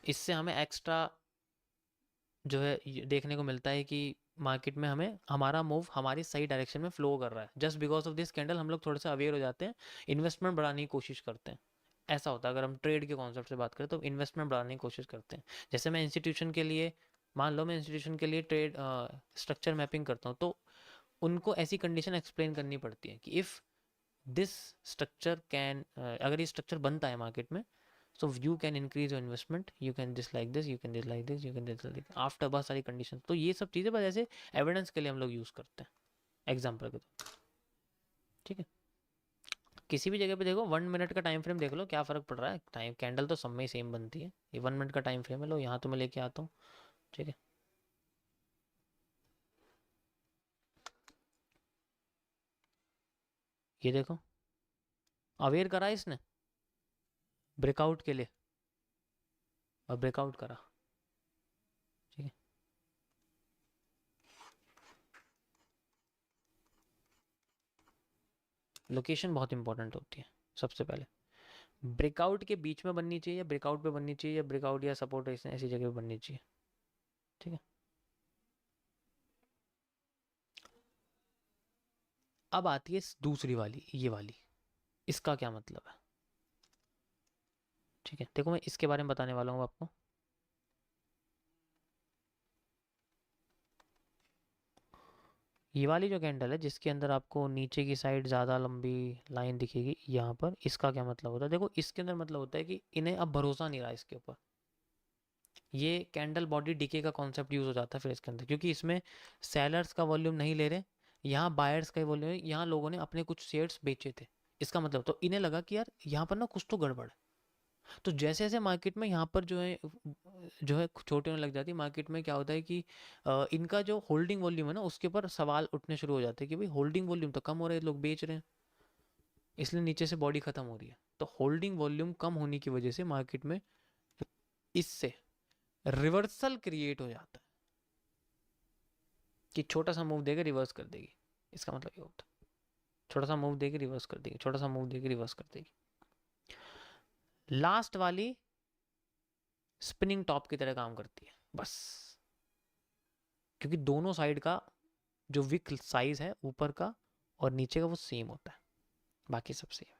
इससे हमें एक्स्ट्रा जो है देखने को मिलता है कि मार्केट में हमें हमारा मूव हमारी सही डायरेक्शन में फ्लो कर रहा है। Just because of this candle हम लोग थोड़े से अवेयर हो जाते हैं, इन्वेस्टमेंट बढ़ाने की कोशिश करते हैं। ऐसा होता है अगर हम ट्रेड के कॉन्सेप्ट से बात करें तो इन्वेस्टमेंट बढ़ाने की कोशिश करते हैं। जैसे मैं इंस्टीट्यूशन के लिए, मान लो मैं इंस्टीट्यूशन के लिए ट्रेड स्ट्रक्चर मैपिंग करता हूँ, तो उनको ऐसी कंडीशन एक्सप्लेन करनी पड़ती है कि इफ़ दिस स्ट्रक्चर कैन, अगर ये स्ट्रक्चर बनता है मार्केट में, so you can increase your investment, you can this like this, you can this like this, you can this like this, after बहुत सारी कंडीशन। तो ये सब चीज़ें बस ऐसे एविडेंस के लिए हम लोग यूज़ करते हैं एग्जाम्पल के तो। ठीक है, किसी भी जगह पे देखो 1 मिनट का टाइम फ्रेम देख लो, क्या फ़र्क पड़ रहा है, टाइम कैंडल तो सब में ही सेम बनती है। ये 1 मिनट का टाइम फ्रेम है, लो यहाँ तो मैं लेके आता हूँ। ठीक है, ये देखो अवेयर करा इसने ब्रेकआउट के लिए और ब्रेकआउट करा। ठीक है, लोकेशन बहुत इंपॉर्टेंट होती है। सबसे पहले ब्रेकआउट के बीच में बननी चाहिए, या ब्रेकआउट पे बननी चाहिए, या ब्रेकआउट या सपोर्ट ऐसी जगह पे बननी चाहिए। ठीक है, अब आती है दूसरी वाली, ये वाली, इसका क्या मतलब है। ठीक है, देखो मैं इसके बारे में बताने वाला हूँ आपको। ये वाली जो कैंडल है जिसके अंदर आपको नीचे की साइड ज़्यादा लंबी लाइन दिखेगी यहाँ पर, इसका क्या मतलब होता है। देखो इसके अंदर मतलब होता है कि इन्हें अब भरोसा नहीं रहा इसके ऊपर। ये कैंडल बॉडी डिके का कॉन्सेप्ट यूज़ हो जाता है फिर इसके अंदर, क्योंकि इसमें सेलर्स का वॉल्यूम नहीं ले रहे, यहाँ बायर्स का वॉल्यूम, यहाँ लोगों ने अपने कुछ शेयर्स बेचे थे। इसका मतलब तो इन्हें लगा कि यार यहाँ पर ना कुछ तो गड़बड़ है। तो जैसे जैसे मार्केट में यहाँ पर जो है छोटे होने लग जाती है, मार्केट में क्या होता है कि इनका जो होल्डिंग वॉल्यूम है ना उसके ऊपर सवाल उठने शुरू हो जाते हैं कि भाई होल्डिंग वॉल्यूम तो कम हो रहा है, लोग बेच रहे हैं, इसलिए नीचे से बॉडी खत्म हो रही है। तो होल्डिंग वॉल्यूम कम होने की वजह से मार्केट में इससे रिवर्सल क्रिएट हो जाता है कि छोटा सा मूव देकर रिवर्स कर देगी। इसका मतलब ये होता है छोटा सा मूव देगी रिवर्स कर देगी, छोटा सा मूव देगी रिवर्स कर देगी। लास्ट वाली स्पिनिंग टॉप की तरह काम करती है बस, क्योंकि दोनों साइड का जो विक साइज है ऊपर का और नीचे का वो सेम होता है, बाकी सब सेम।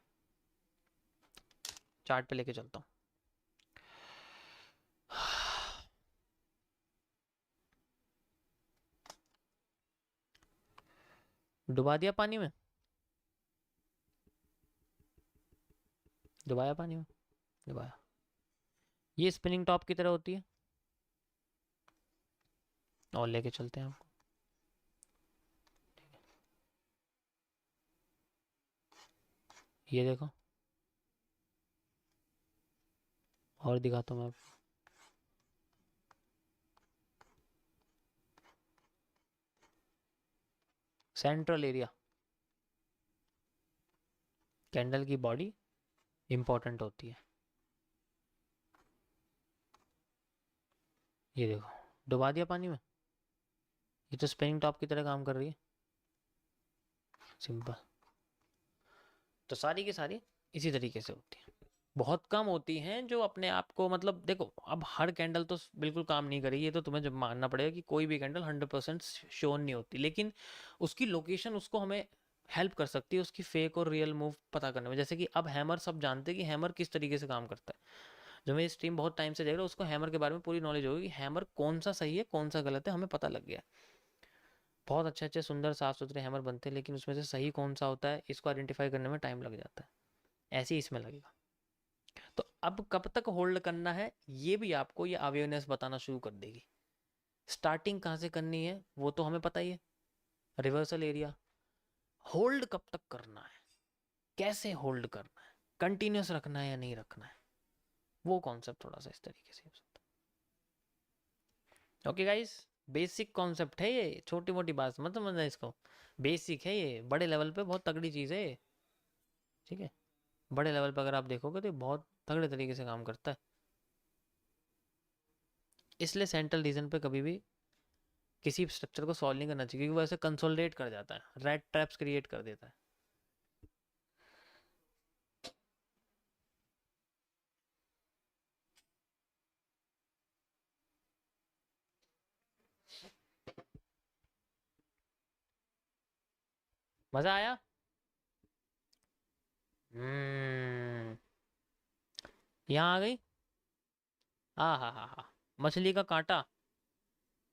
चार्ट पे लेके चलता हूँ। डुबा दिया पानी में, डुबाया पानी में, डुबाया। ये स्पिनिंग टॉप की तरह होती है, और लेके चलते हैं आपको। ये देखो, और दिखाता हूँ मैं आपको। सेंट्रल एरिया, कैंडल की बॉडी इंपॉर्टेंट होती है। ये देखो डुबा दिया पानी में, ये तो स्पिनिंग टॉप की तरह काम कर रही है, सिंपल। तो सारी की सारी इसी तरीके से होती है। बहुत कम होती हैं जो अपने आप को, मतलब देखो अब हर कैंडल तो बिल्कुल काम नहीं करेगी, ये तो तुम्हें जब मानना पड़ेगा कि कोई भी कैंडल 100% श्योर नहीं होती, लेकिन उसकी लोकेशन उसको हमें हेल्प कर सकती है उसकी फेक और रियल मूव पता करने में। जैसे कि अब हैमर, सब जानते हैं कि हैमर किस तरीके से काम करता है। जो मैं स्ट्रीम बहुत टाइम से देख रहा हूँ उसको हैमर के बारे में पूरी नॉलेज होगी कि हैमर कौन सा सही है कौन सा गलत है, हमें पता लग गया। बहुत अच्छे अच्छे सुंदर साफ सुथरे हैमर बनते हैं, लेकिन उसमें से सही कौन सा होता है इसको आइडेंटिफाई करने में टाइम लग जाता है। ऐसे ही इसमें लगेगा। तो अब कब तक होल्ड करना है ये भी आपको ये अवेयरनेस बताना शुरू कर देगी। स्टार्टिंग कहाँ से करनी है वो तो हमें पता ही है, रिवर्सल एरिया। होल्ड कब तक करना है, कैसे होल्ड करना है, कंटिन्यूस रखना है या नहीं रखना है, वो कॉन्सेप्ट थोड़ा सा इस तरीके से हो सकता है। ओके गाइस, बेसिक कॉन्सेप्ट है ये, छोटी मोटी बात मत समझना इसको, बेसिक है ये, बड़े लेवल पे बहुत तगड़ी चीज़ है ये। ठीक है, बड़े लेवल पे अगर आप देखोगे तो ये बहुत तगड़े तरीके से काम करता है। इसलिए सेंट्रल रीजन पे कभी भी किसी स्ट्रक्चर को सॉल्व नहीं करना चाहिए, क्योंकि वो ऐसे कंसोलिडेट कर जाता है, रेड ट्रैप्स क्रिएट कर देता है। मजा आया। हम्म। यहाँ आ गई। हाँ हाँ हाँ हाँ। मछली का कांटा।